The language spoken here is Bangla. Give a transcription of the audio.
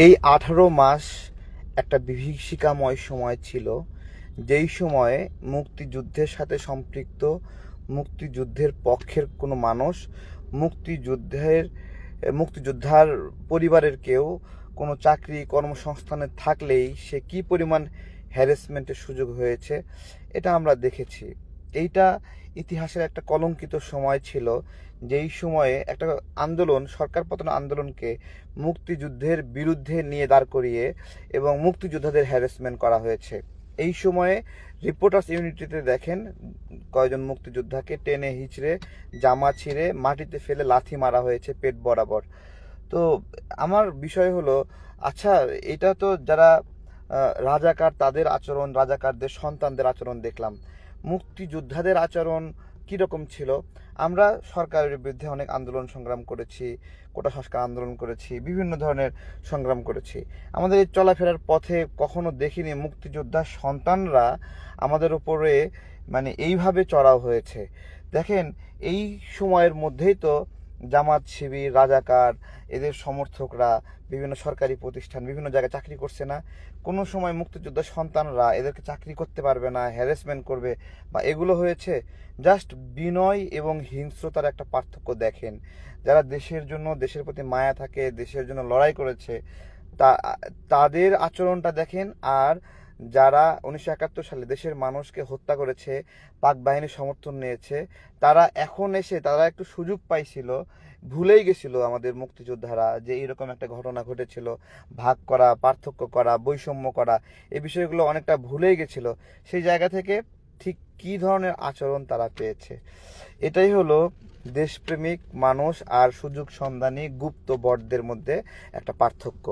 এই 18 মাস একটা বিভীষিকাময় সময় ছিল, যেই সময়ে মুক্তিযুদ্ধের সাথে সম্পৃক্ত, মুক্তিযুদ্ধের পক্ষের কোনো মানুষ, মুক্তিযুদ্ধের মুক্তিযোদ্ধার পরিবারের কেউ কোনো চাকরি কর্মসংস্থানে থাকলেই সে কি পরিমাণ হ্যারাসমেন্টের সুযোগ হয়েছে এটা আমরা দেখেছি। এইটা ইতিহাসের একটা কলঙ্কিত সময় ছিল, যেই সময়ে একটা আন্দোলন, সরকার পতন আন্দোলনকে মুক্তিযুদ্ধের বিরুদ্ধে নিয়ে দাঁড় করিয়ে এবং মুক্তিযোদ্ধাদের হ্যারাসমেন্ট করা হয়েছে। এই সময়ে রিপোর্টার্স ইউনিটিতে দেখেন কয়েকজন মুক্তিযোদ্ধাকে টেনে হিচড়ে জামা ছিঁড়ে মাটিতে ফেলে লাথি মারা হয়েছে পেট বরাবর। তো আমার বিষয় হলো, আচ্ছা, এটা তো যারা রাজাকার তাদের আচরণ, রাজাকারদের সন্তানদের আচরণ দেখলাম, মুক্তিযোদ্ধাদের আচরণ কীরকম ছিল? আমরা সরকারের বিরুদ্ধে অনেক আন্দোলন সংগ্রাম করেছি, কোটা সংস্কার আন্দোলন করেছি, বিভিন্ন ধরনের সংগ্রাম করেছি। আমাদের এই চলাফেরার পথে কখনো দেখিনি মুক্তিযোদ্ধার সন্তানরা আমাদের উপরে এইভাবে চড়াও হয়েছে। দেখেন, এই সময়ের মধ্যেই তো জামাত শিবির, রাজাকার, এদের সমর্থকরা বিভিন্ন সরকারি প্রতিষ্ঠান, বিভিন্ন জায়গায় চাকরি করছে না? কোনো সময় মুক্তিযোদ্ধার সন্তানরা এদেরকে চাকরি করতে পারবে না, হ্যারাসমেন্ট করবে বা এগুলো হয়েছে? জাস্ট বিনয় এবং হিংস্রতার একটা পার্থক্য দেখেন। যারা দেশের জন্য, দেশের প্রতি মায়া থাকে, দেশের জন্য লড়াই করেছে, তা তাদের আচরণটা দেখেন। আর যারা 1971 সালে দেশের মানুষকে হত্যা করেছে, পাক বাহিনীর সমর্থন নিয়েছে, তারা এখন এসে তারা একটু সুযোগ পাইছিল, ভুলেই গেছিল আমাদের মুক্তিযোদ্ধারা যে এরকম একটা ঘটনা ঘটেছিল, ভাগ করা, পার্থক্য করা, বৈষম্য করা, এই বিষয়গুলো অনেকটা ভুলেই গেছিল। সেই জায়গা থেকে ঠিক কী ধরনের আচরণ তারা পেয়েছে, এটাই হলো দেশপ্রেমিক মানুষ আর সুযোগ সন্ধানী গুপ্ত বটদের মধ্যে একটা পার্থক্য।